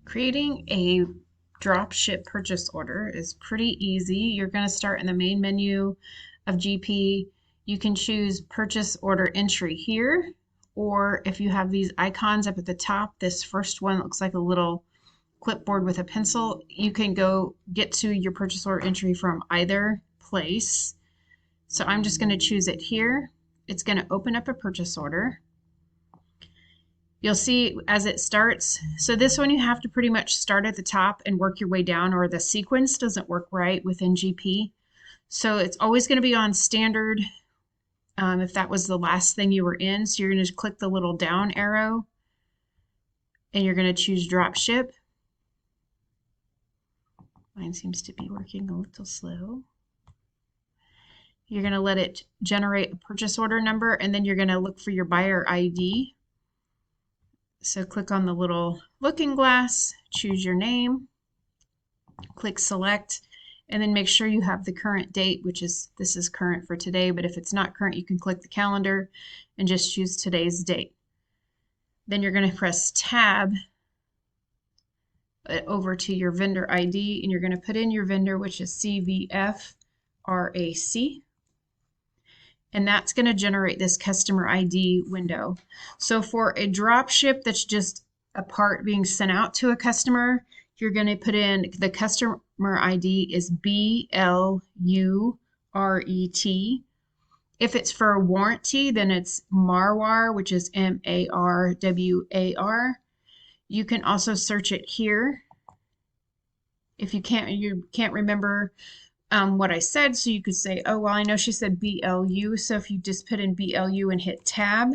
Creating a drop ship purchase order is pretty easy. You're going to start in the main menu of GP. You can choose purchase order entry here, or if you have these icons up at the top, this first one looks like a little clipboard with a pencil. You can go get to your purchase order entry from either place. So I'm just going to choose it here. It's going to open up a purchase order. You'll see as it starts, so this one you have to pretty much start at the top and work your way down, or the sequence doesn't work right within GP. So it's always going to be on standard if that was the last thing you were in. So you're going to click the little down arrow and you're going to choose drop ship. Mine seems to be working a little slow. You're going to let it generate a purchase order number, and then you're going to look for your buyer ID. So click on the little looking glass, choose your name, click select, and then make sure you have the current date, which is, this is current for today, but if it's not current, you can click the calendar and just choose today's date. Then you're going to press tab over to your vendor ID, and you're going to put in your vendor, which is CVF RAC. And that's going to generate this customer ID window. So for a drop ship that's just a part being sent out to a customer, you're going to put in the customer ID is BLURET. If it's for a warranty, then it's MARWAR, which is MARWAR. You can also search it here. If you can't remember what I said, so you could say, oh, well, I know she said BLU, so if you just put in BLU and hit tab,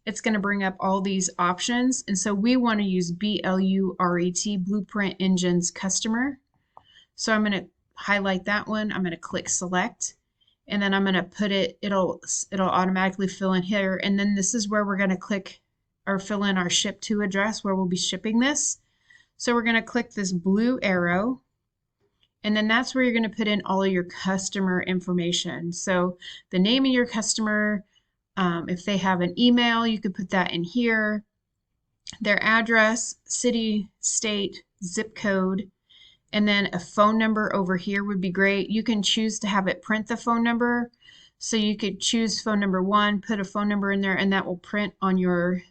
it's going to bring up all these options. And so we want to use BLURET, Blueprint Engines Customer. So I'm going to highlight that one. I'm going to click select, and then I'm going to put it, it'll automatically fill in here. And then this is where we're going to click or fill in our ship to address where we'll be shipping this. So we're going to click this blue arrow, and then that's where you're going to put in all of your customer information. So the name of your customer, if they have an email, you could put that in here. Their address, city, state, zip code, and then a phone number over here would be great. You can choose to have it print the phone number. So you could choose phone number 1, put a phone number in there, and that will print on your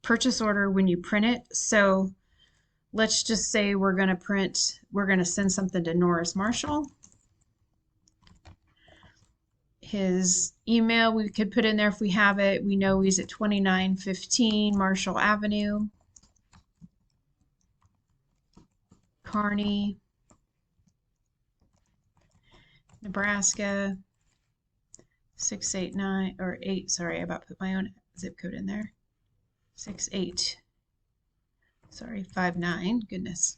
purchase order when you print it. So let's just say we're going to send something to Norris Marshall. His email we could put in there if we have it. We know he's at 2915 Marshall Avenue, Kearney, Nebraska, 689 or 8. Sorry, I about put my own zip code in there. 59. Goodness.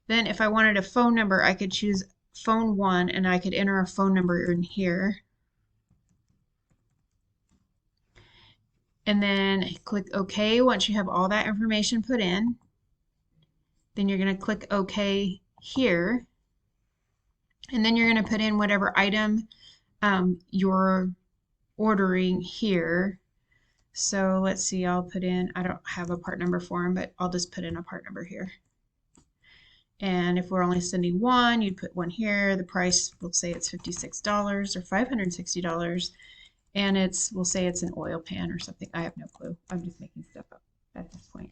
Then if I wanted a phone number, I could choose phone 1, and I could enter a phone number in here. And then click OK once you have all that information put in. Then you're going to click OK here. And then you're going to put in whatever item you're ordering here. So let's see, I'll put in, I don't have a part number for him, but I'll just put in a part number here. And if we're only sending one, you'd put one here. The price, we'll say it's $56 or $560. And we'll say it's an oil pan or something. I have no clue. I'm just making stuff up at this point.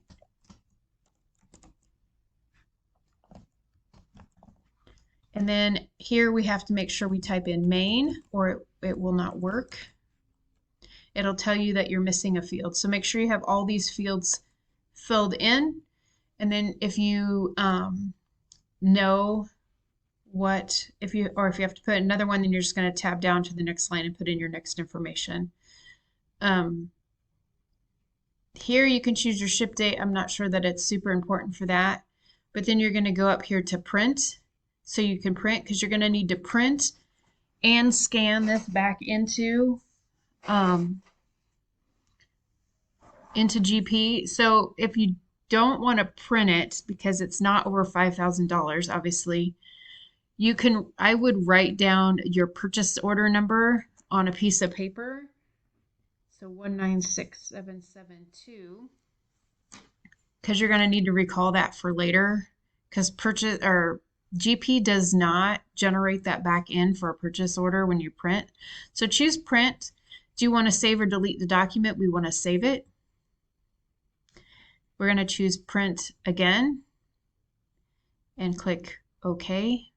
And then here we have to make sure we type in Maine, or it will not work. It'll tell you that you're missing a field. So make sure you have all these fields filled in. And then if you know what, if you have to put another one, then you're just going to tab down to the next line and put in your next information. Here you can choose your ship date. I'm not sure that it's super important for that. But then you're going to go up here to print. So you can print, because you're going to need to print and scan this back into GP. So if you don't want to print it because it's not over $5,000, obviously, I would write down your purchase order number on a piece of paper. So 196772. because you're going to need to recall that for later, because purchase or GP does not generate that back in for a purchase order when you print. So choose print. Do you want to save or delete the document? We want to save it. We're going to choose print again and click OK.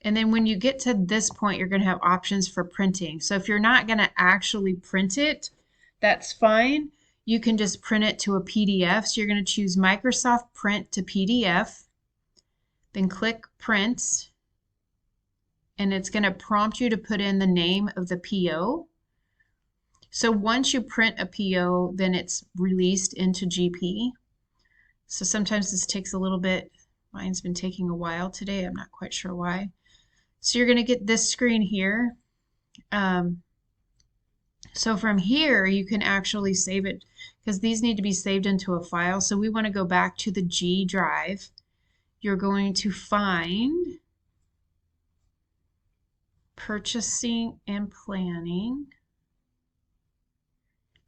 And then when you get to this point, you're going to have options for printing. So if you're not going to actually print it, that's fine. You can just print it to a PDF. So you're going to choose Microsoft Print to PDF, then click Print, and it's going to prompt you to put in the name of the PO. So once you print a PO, then it's released into GP. So sometimes this takes a little bit. Mine's been taking a while today. I'm not quite sure why. So you're going to get this screen here. So from here, you can actually save it because these need to be saved into a file. So we want to go back to the G drive. You're going to find Purchasing and Planning,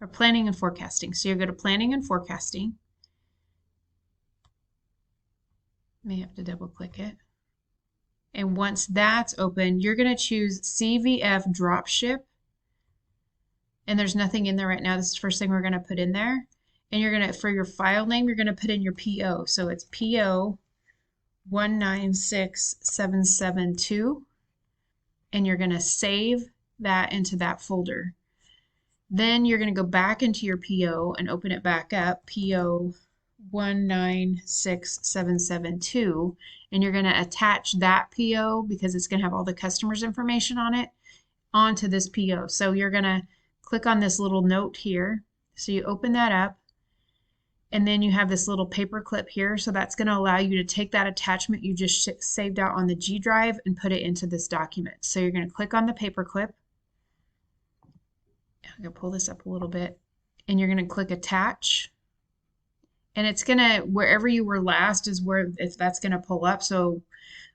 or Planning and Forecasting. So you go to Planning and Forecasting. May have to double click it. And once that's open, you're going to choose CVF Dropship. And there's nothing in there right now. This is the first thing we're going to put in there. And you're going to, for your file name, you're going to put in your PO. So it's PO 196772. And you're going to save that into that folder. Then you're going to go back into your PO and open it back up, PO 196772. And you're going to attach that PO, because it's going to have all the customer's information on it, onto this PO. So you're going to click on this little note here. So you open that up, and then you have this little paper clip here. So that's going to allow you to take that attachment you just saved out on the G drive and put it into this document. So you're going to click on the paper clip. I'm going to pull this up a little bit, and you're going to click attach. And it's going to, wherever you were last is where that's going to pull up. So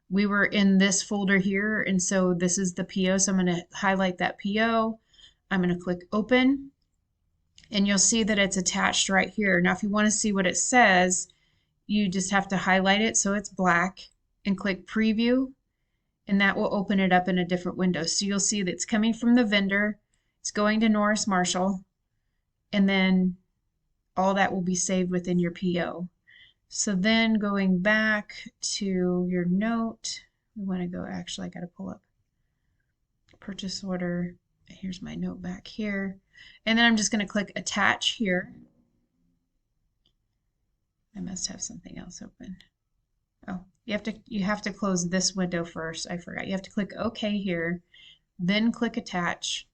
we were in this folder here, and so this is the PO. So I'm going to highlight that PO. I'm going to click open, and you'll see that it's attached right here. Now, if you want to see what it says, you just have to highlight it so it's black and click preview, and that will open it up in a different window. So you'll see that it's coming from the vendor, it's going to Norris Marshall, and then all that will be saved within your PO. So then going back to your note, we want to go, actually, I got to pull up purchase order. Here's my note back here. And then I'm just going to click attach here. I must have something else open. Oh, you have to close this window first. I forgot. You have to click OK here, then click attach,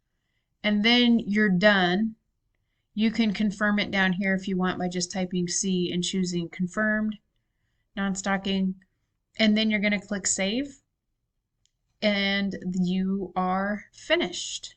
and then you're done. You can confirm it down here if you want by just typing C and choosing confirmed, non-stocking, and then you're going to click save, and you are finished.